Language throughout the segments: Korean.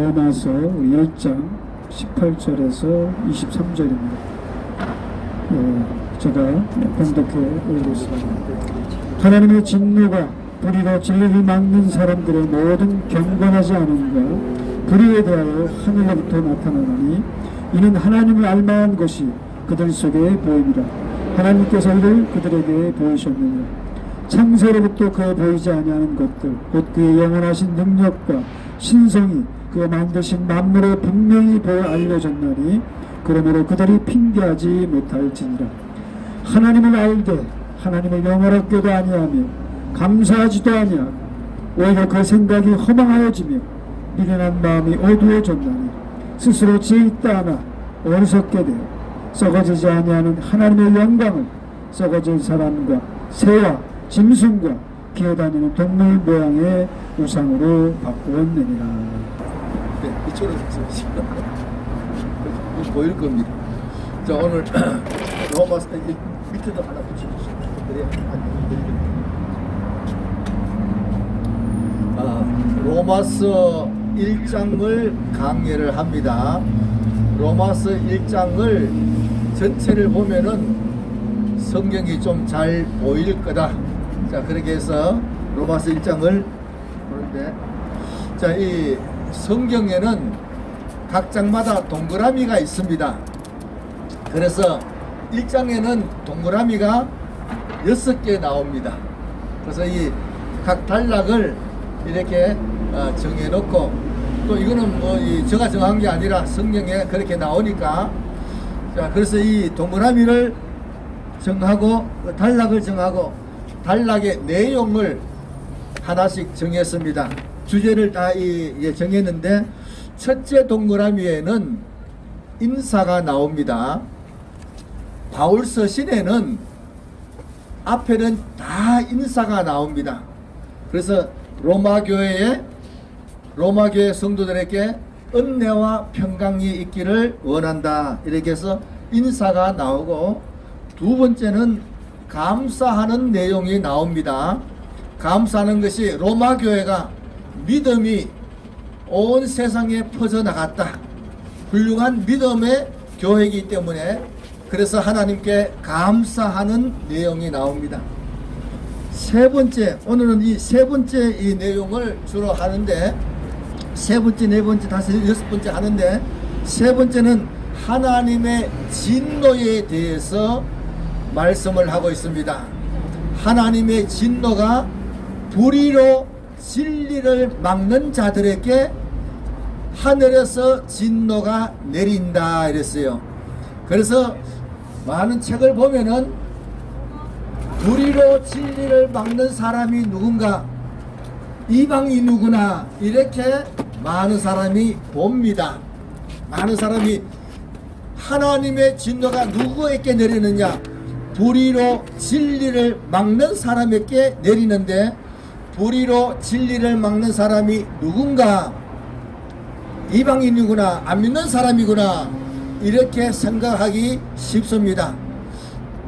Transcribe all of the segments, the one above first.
로마서 1장 18절에서 23절입니다. 제가 번독해 올리겠습니다. 하나님의 진노가 불의로 진리를 막는 사람들의 모든 경건하지 않음과 불의에 대하여 하늘로부터 나타나나니 이는 하나님을 알만한 것이 그들 속에 보임이라. 하나님께서 이를 그들에게 보이셨느니라. 창세로부터 그에 보이지 아니하는 것들 곧 그의 영원하신 능력과 신성이 그가 만드신 만물에 분명히 보여 알려졌나니 그러므로 그들이 핑계하지 못할지니라. 하나님을 알되 하나님을 영원하게도 아니하며 감사하지도 아니하고 오히려 그 생각이 허망하여지며 미련한 마음이 어두워졌나니 스스로 지혜있다 하나 어리석게 되어 썩어지지 아니하는 하나님의 영광을 썩어질 사람과 새와 짐승과 기어다니는 동물 모양의 우상으로 바꾸었느니라. 네, 이쪽으로 가시죠. 보일 겁니다. 자, 오늘 로마서 밑에도 하나 붙여주시죠. 그래야 로마서 1장을 강의를 합니다. 로마서 1장을 전체를 보면은 성경이 좀 잘 보일 거다. 자, 그렇게 해서 로마서 1장을 보는데, 자, 이 성경에는 각 장마다 동그라미가 있습니다. 그래서 1장에는 동그라미가 6개 나옵니다. 그래서 이 각 단락을 이렇게 정해놓고, 또 이거는 뭐 제가 정한 게 아니라 성경에 그렇게 나오니까, 자, 그래서 이 동그라미를 정하고 단락을 정하고 단락의 내용을 하나씩 정했습니다. 주제를 다 정했는데, 첫째 동그라미에는 인사가 나옵니다. 바울 서신에는 앞에는 다 인사가 나옵니다. 그래서 로마 교회 성도들에게 은혜와 평강이 있기를 원한다, 이렇게 해서 인사가 나오고, 두 번째는 감사하는 내용이 나옵니다. 감사하는 것이 로마 교회가 믿음이 온 세상에 퍼져나갔다, 훌륭한 믿음의 교회이기 때문에 그래서 하나님께 감사하는 내용이 나옵니다. 세 번째, 오늘은 이 세 번째 이 내용을 주로 하는데, 세 번째, 네 번째, 다섯, 여섯 번째 하는데, 세 번째는 하나님의 진노에 대해서 말씀을 하고 있습니다. 하나님의 진노가 불의로 진리를 막는 자들에게 하늘에서 진노가 내린다, 이랬어요. 그래서 많은 책을 보면은 불의로 진리를 막는 사람이 누군가, 이방이 누구나, 이렇게 많은 사람이 봅니다. 많은 사람이 하나님의 진노가 누구에게 내리느냐, 불의로 진리를 막는 사람에게 내리는데, 불의로 진리를 막는 사람이 누군가, 이방인이구나, 안 믿는 사람이구나, 이렇게 생각하기 쉽습니다.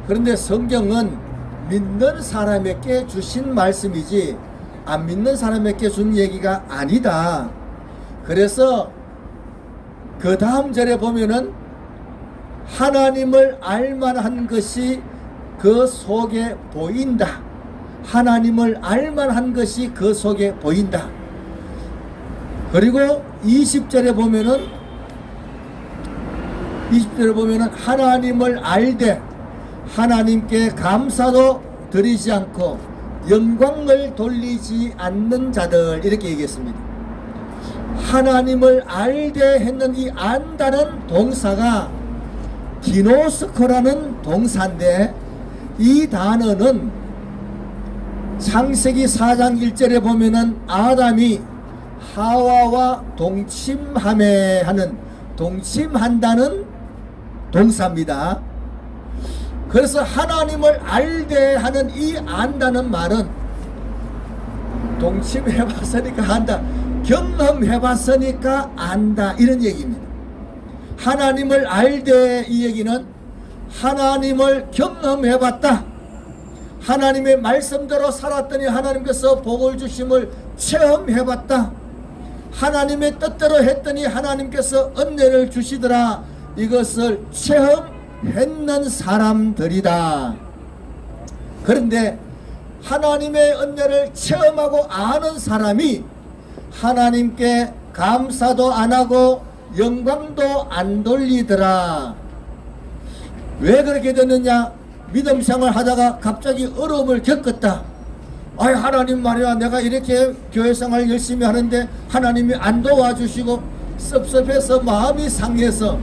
그런데 성경은 믿는 사람에게 주신 말씀이지 안 믿는 사람에게 준 얘기가 아니다. 그래서 그 다음 절에 보면은 하나님을 알만한 것이 그 속에 보인다. 하나님을 알만한 것이 그 속에 보인다. 그리고 20절에 보면은 하나님을 알되 하나님께 감사도 드리지 않고 영광을 돌리지 않는 자들, 이렇게 얘기했습니다. 하나님을 알되 했는 이 안다는 동사가 기노스코라는 동사인데, 이 단어는 창세기 4장 1절에 보면은 아담이 하와와 동침함에 하는, 동침한다는 동사입니다. 그래서 하나님을 알되 하는 이 안다는 말은 동침해봤으니까 안다, 경험해봤으니까 안다, 이런 얘기입니다. 하나님을 알되, 이 얘기는 하나님을 경험해봤다, 하나님의 말씀대로 살았더니 하나님께서 복을 주심을 체험해봤다, 하나님의 뜻대로 했더니 하나님께서 은혜를 주시더라. 이것을 체험했는 사람들이다. 그런데 하나님의 은혜를 체험하고 아는 사람이 하나님께 감사도 안 하고 영광도 안 돌리더라. 왜 그렇게 됐느냐? 믿음 생활 하다가 갑자기 어려움을 겪었다. 아이, 하나님 말이야, 내가 이렇게 교회 생활 열심히 하는데 하나님이 안 도와주시고 섭섭해서 마음이 상해서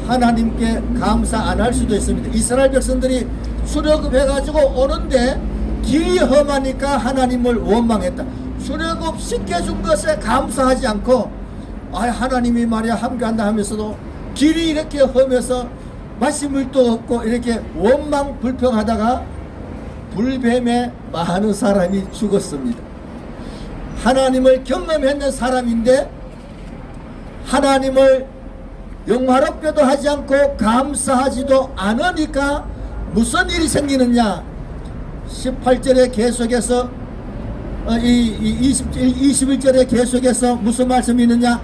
하나님께 감사 안 할 수도 있습니다. 이스라엘 백성들이 출애굽해 가지고 오는데 길이 험하니까 하나님을 원망했다. 출애굽 시켜준 것에 감사하지 않고, 아, 하나님이 말이야 함께한다 하면서도 길이 이렇게 험해서 마시물도 없고 이렇게 원망 불평하다가 불뱀에 많은 사람이 죽었습니다. 하나님을 경험했는 사람인데 하나님을 영화롭게도 하지 않고 감사하지도 않으니까 무슨 일이 생기느냐? 18절에 계속해서 21절에 계속해서 무슨 말씀이 있느냐?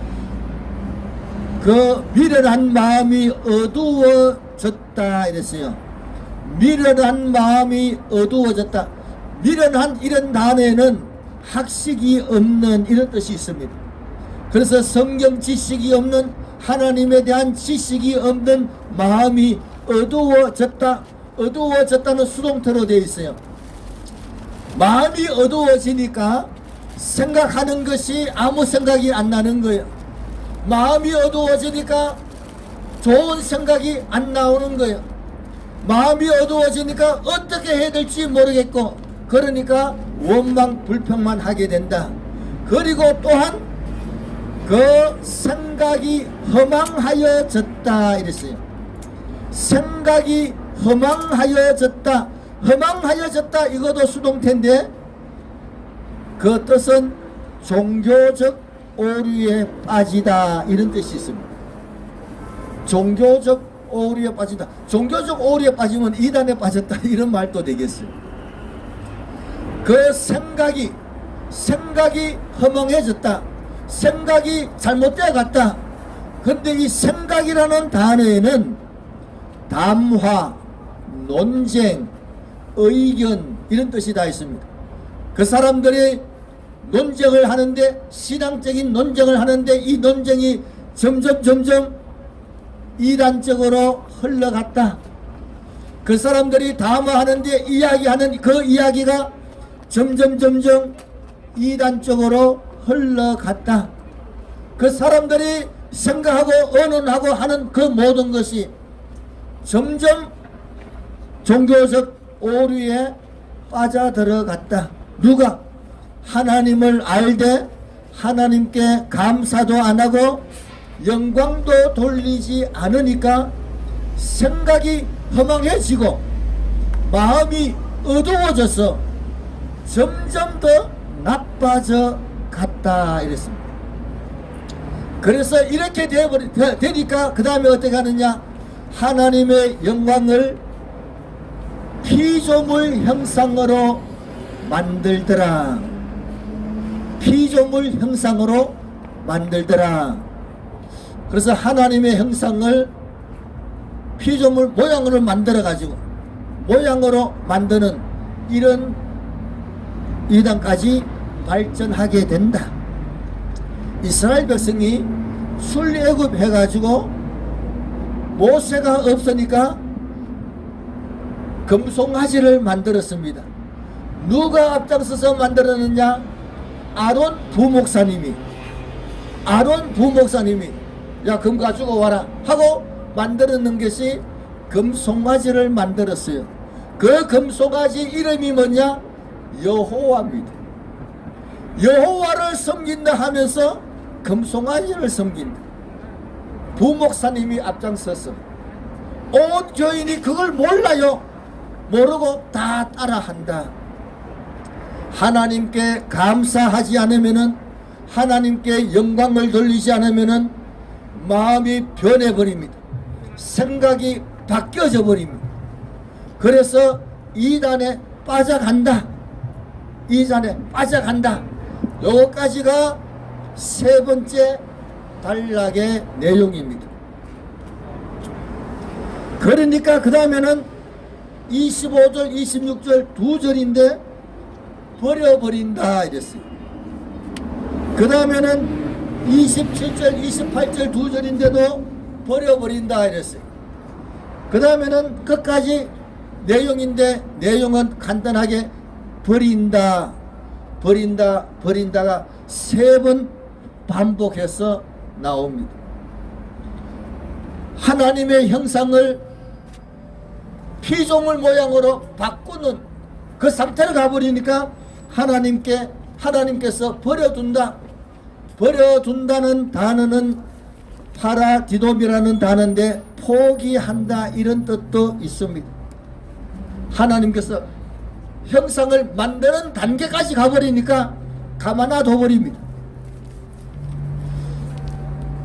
그 미련한 마음이 어두워졌다 이랬어요. 미련한 마음이 어두워졌다. 미련한 이런 단어에는 학식이 없는 이런 뜻이 있습니다. 그래서 성경 지식이 없는, 하나님에 대한 지식이 없는 마음이 어두워졌다. 어두워졌다는 수동태로 되어 있어요. 마음이 어두워지니까 생각하는 것이 아무 생각이 안 나는 거예요. 마음이 어두워지니까 좋은 생각이 안 나오는 거예요. 마음이 어두워지니까 어떻게 해야 될지 모르겠고, 그러니까 원망 불평만 하게 된다. 그리고 또한 그 생각이 허망하여졌다 이랬어요. 생각이 허망하여졌다. 허망하여졌다 이것도 수동태인데 그 뜻은 종교적 오류에 빠지다 이런 뜻이 있습니다. 종교적 오류에 빠진다. 종교적 오류에 빠지면 이단에 빠졌다 이런 말도 되겠어요. 그 생각이 허망해졌다. 생각이 잘못되어 갔다. 그런데 이 생각이라는 단어에는 담화, 논쟁, 의견 이런 뜻이 다 있습니다. 그 사람들이 논쟁을 하는데, 신앙적인 논쟁을 하는데 이 논쟁이 점점 이단적으로 흘러갔다. 그 사람들이 담화하는데 이야기하는 그 이야기가 점점 이단 쪽으로 흘러갔다. 그 사람들이 생각하고 언론하고 하는 그 모든 것이 점점 종교적 오류에 빠져들어갔다. 누가? 하나님을 알되 하나님께 감사도 안 하고 영광도 돌리지 않으니까 생각이 허망해지고 마음이 어두워져서 점점 더 나빠져 갔다 이랬습니다. 그래서 이렇게 되니까 그 다음에 어떻게 하느냐? 하나님의 영광을 피조물 형상으로 만들더라. 피조물 형상으로 만들더라. 그래서 하나님의 형상을 피조물 모양으로 만들어 가지고 모양으로 만드는 이런 이단까지 발전하게 된다. 이스라엘 백성이 출애굽 해가지고 모세가 없으니까 금송아지를 만들었습니다. 누가 앞장서서 만들었느냐? 아론 부목사님이 야, 금 가지고 와라 하고 만들었는 것이 금송아지를 만들었어요. 그 금송아지 이름이 뭐냐? 여호와입니다. 여호와를 섬긴다 하면서 금송아지를 섬긴다. 부목사님이 앞장서서 온 교인이 그걸 몰라요. 모르고 다 따라한다. 하나님께 감사하지 않으면은, 하나님께 영광을 돌리지 않으면은 마음이 변해버립니다. 생각이 바뀌어져 버립니다. 그래서 이단에 빠져간다. 이단에 빠져간다. 요거까지가 세 번째 단락의 내용입니다. 그러니까 그 다음에는 25절 26절 두 절인데 버려버린다 이랬어요. 그 다음에는 27절 28절 두 절인데도 버려버린다 이랬어요. 그 다음에는 끝까지 내용인데 내용은 간단하게 버린다 버린다 버린다가 세 번 반복해서 나옵니다. 하나님의 형상을 피조물 모양으로 바꾸는 그 상태로 가버리니까 하나님께서 버려둔다는 단어는 파라디돔이라는 단어인데 포기한다 이런 뜻도 있습니다. 하나님께서 형상을 만드는 단계까지 가버리니까 가만놔둬 버립니다.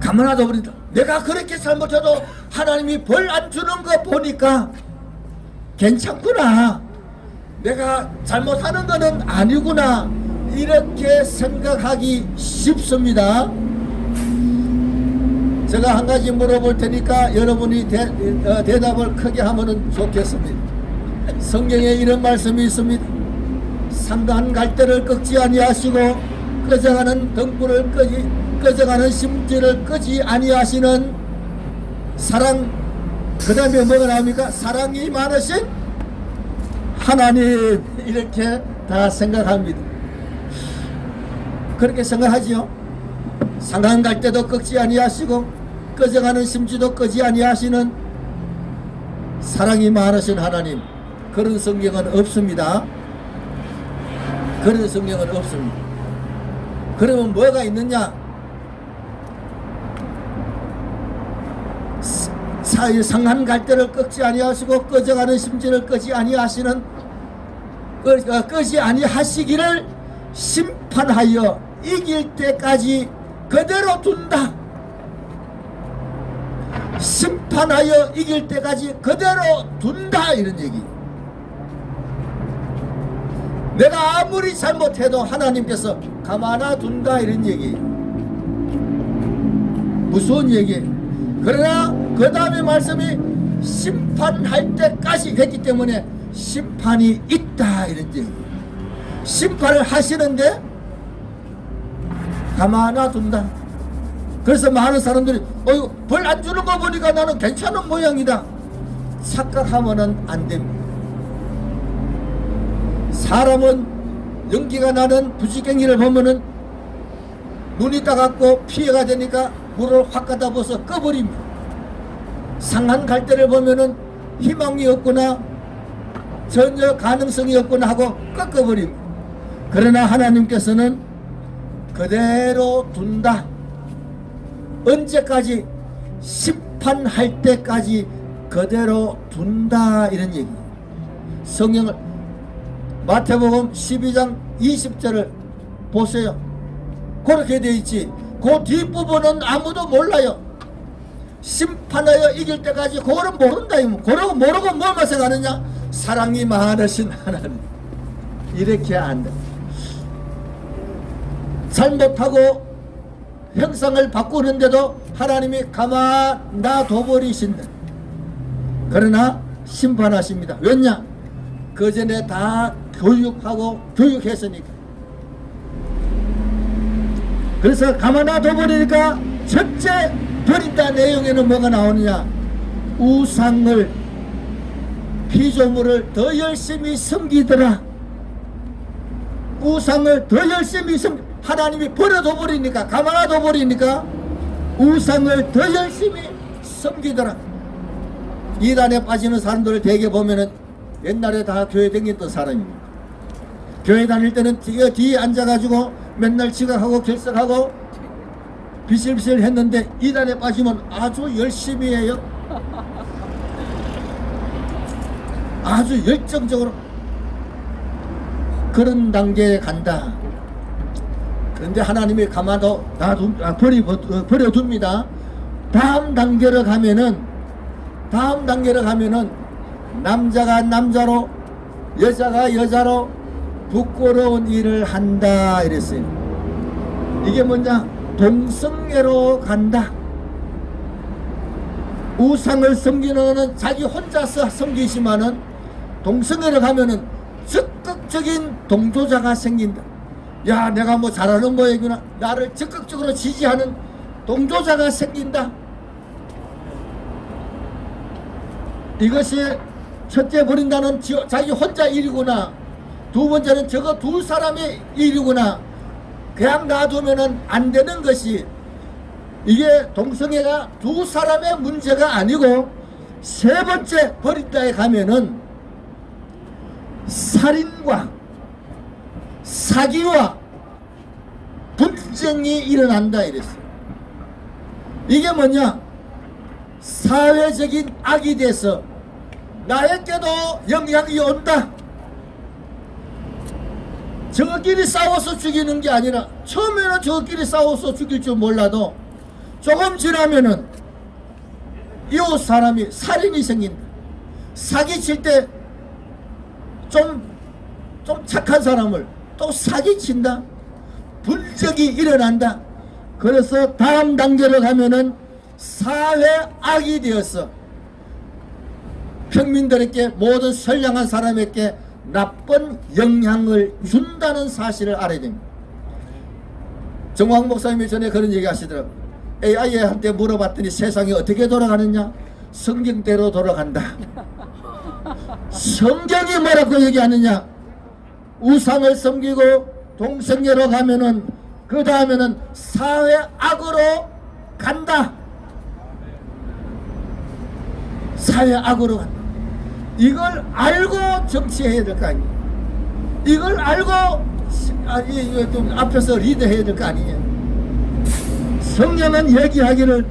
가만놔둬 버린다. 내가 그렇게 잘못해도 하나님이 벌 안 주는 거 보니까 괜찮구나. 내가 잘못하는 거는 아니구나. 이렇게 생각하기 쉽습니다. 제가 한 가지 물어볼 테니까 여러분이 대답을 크게 하면 좋겠습니다. 성경에 이런 말씀이 있습니다. 상한 갈대를 꺾지 아니하시고 꺼져가는 등불을 꺼져가는 심지를 끄지 아니하시는 사랑, 그 다음에 뭐가 나옵니까? 사랑이 많으신 하나님. 이렇게 다 생각합니다. 그렇게 생각하지요. 상한 갈대도 꺾지 아니하시고 꺼져가는 심지도 끄지 아니하시는 사랑이 많으신 하나님. 그런 성경은 없습니다. 그런 성경은 없습니다. 그러면 뭐가 있느냐? 상한 갈대를 꺾지 아니하시고 꺼져가는 심지를 끄지 아니하시는 끄지 아니하시기를 심판하여 이길 때까지 그대로 둔다. 심판하여 이길 때까지 그대로 둔다 이런 얘기. 내가 아무리 잘못해도 하나님께서 가만놔 둔다 이런 얘기. 무서운 얘기. 그러나 그 다음에 말씀이 심판할 때까지 했기 때문에 심판이 있다 이런 얘기. 심판을 하시는데 가만놔 둔다. 그래서 많은 사람들이 벌 안 주는 거 보니까 나는 괜찮은 모양이다 착각하면은 안 됩니다. 사람은 연기가 나는 부지깽이를 보면은 눈이 따갑고 피해가 되니까 물을 확 갖다 부어서 꺼버립니다. 상한 갈대를 보면은 희망이 없구나 전혀 가능성이 없구나 하고 꺾어버립니다. 그러나 하나님께서는 그대로 둔다. 언제까지? 심판할 때까지 그대로 둔다 이런 얘기. 성경을 마태복음 12장 20절을 보세요. 그렇게 되어 있지. 그 뒷부분은 아무도 몰라요. 심판하여 이길 때까지 그거는 모른다. 그러고 모르고 뭘만 생각하느냐? 사랑이 많으신 하나님. 이렇게 안다. 잘못하고 형상을 바꾸는데도 하나님이 가만 놔둬버리신다. 그러나 심판하십니다. 왜냐? 그 전에 다 교육했으니까. 그래서 가만 놔둬버리니까 첫째 버린다 내용에는 뭐가 나오느냐? 우상을 피조물을 더 열심히 섬기더라. 우상을 더 열심히 하나님이 버려둬버리니까 가만 놔둬버리니까 우상을 더 열심히 섬기더라. 이단에 빠지는 사람들을 대개 보면은 옛날에 다 교회 다녔던 사람입니다. 교회 다닐 때는 뒤에 앉아가지고 맨날 지각하고 결석하고 비실비실 했는데 이단에 빠지면 아주 열심히 해요. 아주 열정적으로 그런 단계에 간다. 그런데 하나님이 가만둬 버려둡니다. 다음 단계로 가면은 남자가 남자로 여자가 여자로 부끄러운 일을 한다 이랬어요. 이게 뭐냐? 동성애로 간다. 우상을 섬기는 자기 혼자서 섬기지만은 동성애를 가면은 적극적인 동조자가 생긴다. 야, 내가 뭐 잘하는 모양이구나. 나를 적극적으로 지지하는 동조자가 생긴다. 이것이 첫째 버린다는 자기 혼자 일이구나. 두 번째는 저거 두 사람의 일이구나. 그냥 놔두면은 안 되는 것이, 이게 동성애가 두 사람의 문제가 아니고 세 번째 버린다에 가면은 살인과 사기와 분쟁이 일어난다 이랬어요. 이게 뭐냐? 사회적인 악이 돼서 나에게도 영향이 온다. 저끼리 싸워서 죽이는 게 아니라, 처음에는 저끼리 싸워서 죽일 줄 몰라도 조금 지나면은 이웃 사람이 살인이 생긴다. 사기칠 때 좀 착한 사람을 또 사기친다. 분쟁이 일어난다. 그래서 다음 단계로 가면은 사회악이 되어서 평민들에게, 모든 선량한 사람에게 나쁜 영향을 준다는 사실을 알아야 됩니다. 정황 목사님이 전에 그런 얘기 하시더라고요. AI한테 물어봤더니 세상이 어떻게 돌아가느냐? 성경대로 돌아간다. 성경이 뭐라고 얘기하느냐? 우상을 섬기고 동성애로 가면은 그 다음에는 사회악으로 간다. 사회악으로 간다. 이걸 알고 정치해야 될 거 아니에요. 이걸 알고 이거 좀 앞에서 리드해야 될 거 아니에요. 성령은 얘기하기를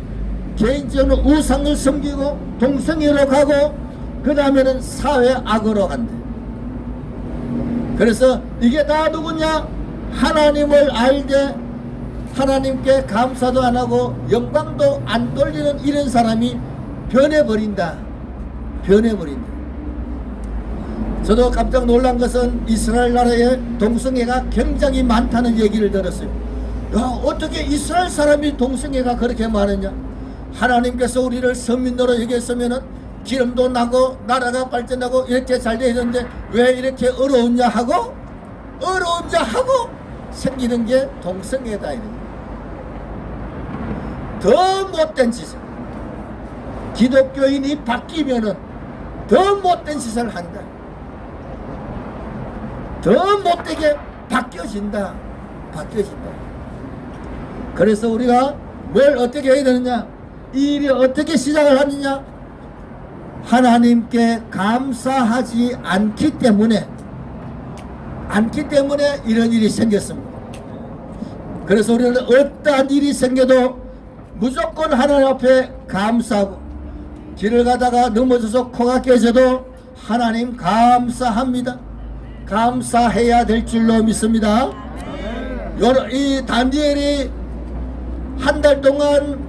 개인적으로 우상을 섬기고 동성애로 가고 그 다음에는 사회악으로 간다. 그래서 이게 다 누구냐? 하나님을 알되 하나님께 감사도 안 하고 영광도 안 돌리는 이런 사람이 변해버린다. 변해버린다. 저도 깜짝 놀란 것은 이스라엘 나라에 동성애가 굉장히 많다는 얘기를 들었어요. 야, 어떻게 이스라엘 사람이 동성애가 그렇게 많으냐? 하나님께서 우리를 선민으로 여겼으면은 기름도 나고 나라가 발전하고 이렇게 잘 되어 있는데 왜 이렇게 어려웠냐 하고 생기는 게 동성애다. 더 못된 짓을, 기독교인이 바뀌면은 더 못된 짓을 한다. 더 못되게 바뀌어진다. 그래서 우리가 뭘 어떻게 해야 되느냐? 이 일이 어떻게 시작을 하느냐? 하나님께 감사하지 않기 때문에 이런 일이 생겼습니다. 그래서 우리는 어떠한 일이 생겨도 무조건 하나님 앞에 감사하고, 길을 가다가 넘어져서 코가 깨져도 하나님 감사합니다. 감사해야 될 줄로 믿습니다. 이 다니엘이 한 달 동안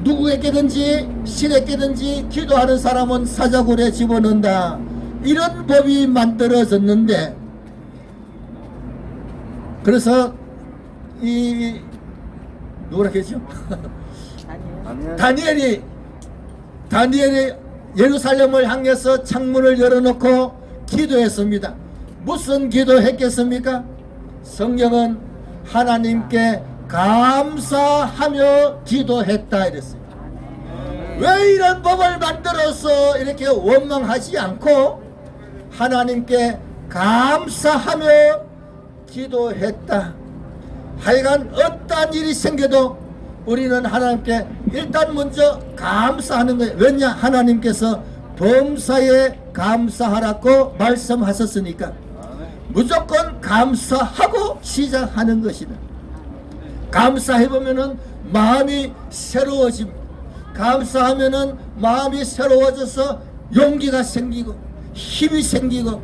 누구에게든지 신에게든지 기도하는 사람은 사자굴에 집어넣는다. 이런 법이 만들어졌는데, 그래서 이 누구라 했죠? 다니엘이 예루살렘을 향해서 창문을 열어놓고 기도했습니다. 무슨 기도했겠습니까? 성경은 하나님께 감사하며 기도했다 이랬어요. 왜 이런 법을 만들어서 이렇게 원망하지 않고 하나님께 감사하며 기도했다. 하여간 어떠한 일이 생겨도 우리는 하나님께 일단 먼저 감사하는 거예요. 왜냐? 하나님께서 범사에 감사하라고 말씀하셨으니까 무조건 감사하고 시작하는 것이다. 감사해보면은 마음이 새로워집니다. 감사하면은 마음이 새로워져서 용기가 생기고 힘이 생기고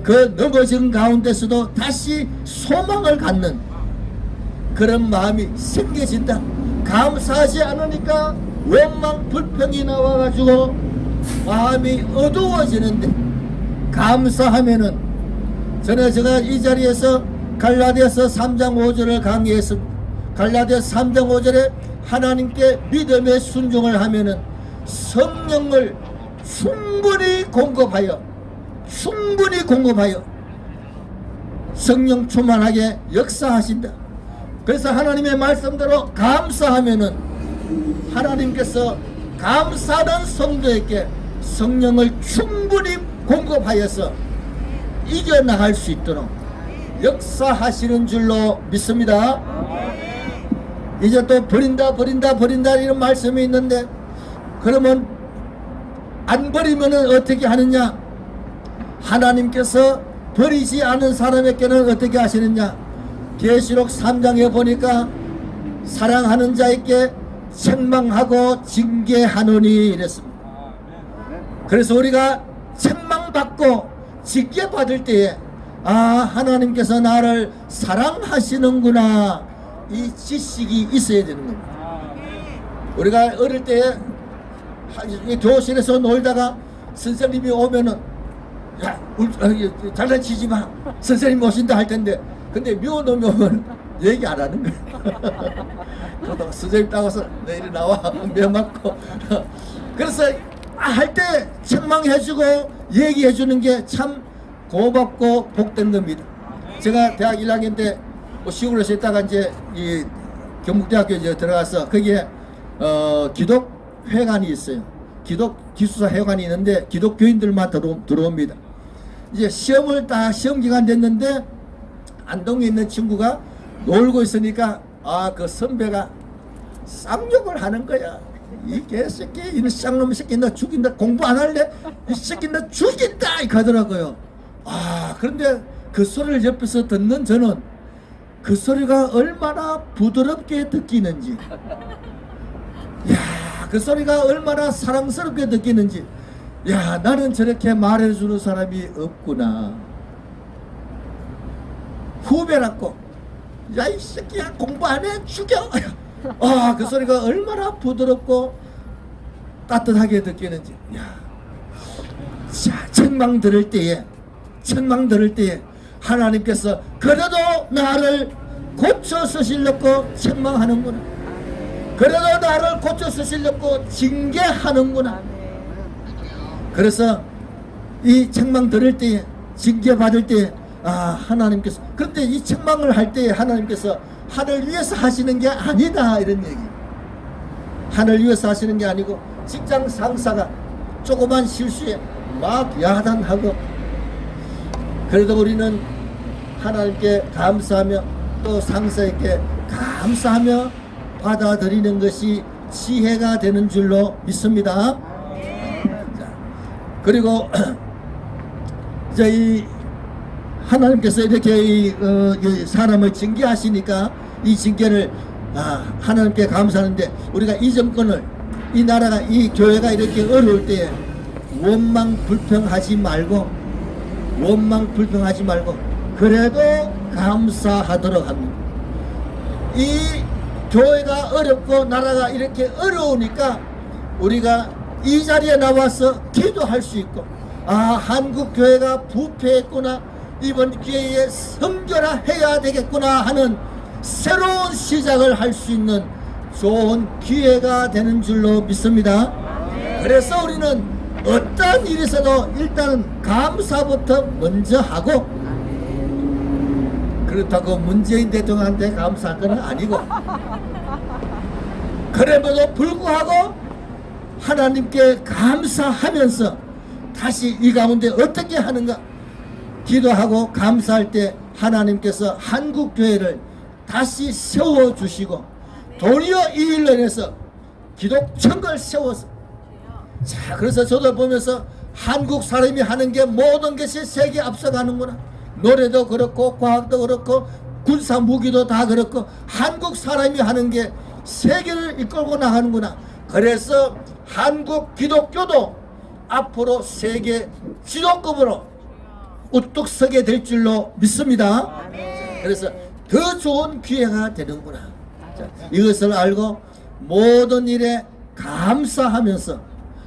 그 넘어진 가운데서도 다시 소망을 갖는 그런 마음이 생겨진다. 감사하지 않으니까 원망 불평이 나와가지고 마음이 어두워지는데, 감사하면은, 전에 제가 이 자리에서 갈라디아서 3장 5절을 강의했습니다. 갈라디아서 3장 5절에 하나님께 믿음의 순종을 하면은 성령을 충분히 공급하여 성령 충만하게 역사하신다. 그래서 하나님의 말씀대로 감사하면은 하나님께서 감사하는 성도에게 성령을 충분히 공급하여서 이겨나갈 수 있도록 역사하시는 줄로 믿습니다. 이제 또 버린다 이런 말씀이 있는데, 그러면 안 버리면 어떻게 하느냐? 하나님께서 버리지 않은 사람에게는 어떻게 하시느냐? 계시록 3장에 보니까 사랑하는 자에게 책망하고 징계하노니 이랬습니다. 그래서 우리가 책망받고 징계받을 때에 하나님께서 나를 사랑하시는구나, 이 지식이 있어야 되는 겁니다. 우리가 어릴 때 교실에서 놀다가 선생님이 오면은 야, 장난치지 마, 선생님 오신다 할 텐데, 근데 미워놓으면 오면 얘기 안 하는 거야. 그러다가 선생님 따라서 너 이리 나와, 매 맞고. 그래서 할 때 책망해주고 얘기해주는 게 참 고맙고 복된 겁니다. 제가 대학 1학년 때 시골에서 있다가 이제 이 경북대학교에 이제 들어가서 거기에 기독회관이 있어요. 기숙사 회관이 있는데 기독교인들만 들어옵니다. 이제 시험 기간 됐는데 안동에 있는 친구가 놀고 있으니까 그 선배가 쌍욕을 하는 거야. 이 개새끼, 이 쌍놈 새끼 너 죽인다, 공부 안 할래? 이 새끼 너 죽인다 이렇게 하더라고요. 그런데 그 소리를 옆에서 듣는 저는 그 소리가 얼마나 부드럽게 듣기는지, 그 소리가 얼마나 사랑스럽게 느끼는지, 나는 저렇게 말해주는 사람이 없구나. 후배라고, 야 이 새끼야 공부 안 해? 죽여. 그 소리가 얼마나 부드럽고 따뜻하게 느끼는지. 자, 책망 들을 때에 하나님께서 그래도 나를 고쳐 쓰시려고 책망하는구나, 그래도 나를 고쳐 쓰시려고 징계하는구나. 그래서 이 책망 들을 때에, 징계 받을 때에 하나님께서, 그런데 이 책망을 할 때에 하나님께서 하늘 위에서 하시는 게 아니다 이런 얘기. 하늘 위에서 하시는 게 아니고 직장 상사가 조그만 실수에 막 야단하고, 그래도 우리는 하나님께 감사하며 또 상사에게 감사하며 받아들이는 것이 지혜가 되는 줄로 믿습니다. 자, 그리고 이제 이 하나님께서 이렇게 이 사람을 징계하시니까 이 징계를 하나님께 감사하는데, 우리가 이 정권을, 이 나라가, 이 교회가 이렇게 어려울 때에 원망 불평하지 말고 그래도 감사하도록 합니다. 이 교회가 어렵고 나라가 이렇게 어려우니까 우리가 이 자리에 나와서 기도할 수 있고, 한국 교회가 부패했구나, 이번 기회에 성결화 해야 되겠구나 하는 새로운 시작을 할 수 있는 좋은 기회가 되는 줄로 믿습니다. 그래서 우리는 어떤 일이 있어도 일단은 감사부터 먼저 하고, 그렇다고 문재인 대통령한테 감사할 건 아니고, 그럼에도 불구하고 하나님께 감사하면서 다시 이 가운데 어떻게 하는가 기도하고 감사할 때 하나님께서 한국 교회를 다시 세워주시고, 도리어 이 일로 인해서 기독천국을 세워서, 자, 그래서 저도 보면서 한국 사람이 하는 게 모든 것이 세계 앞서가는구나. 노래도 그렇고 과학도 그렇고 군사 무기도 다 그렇고 한국 사람이 하는 게 세계를 이끌고 나가는구나. 그래서 한국 기독교도 앞으로 세계 지도급으로 우뚝 서게 될 줄로 믿습니다. 그래서 더 좋은 기회가 되는구나. 자, 이것을 알고 모든 일에 감사하면서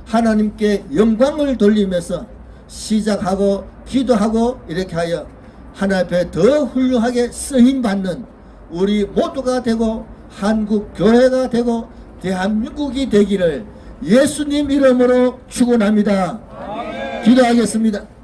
하나님께 영광을 돌리면서 시작하고 기도하고 이렇게 하여 하나님 앞에 더 훌륭하게 쓰임받는 우리 모두가 되고 한국 교회가 되고 대한민국이 되기를 예수님 이름으로 축원합니다. 기도하겠습니다.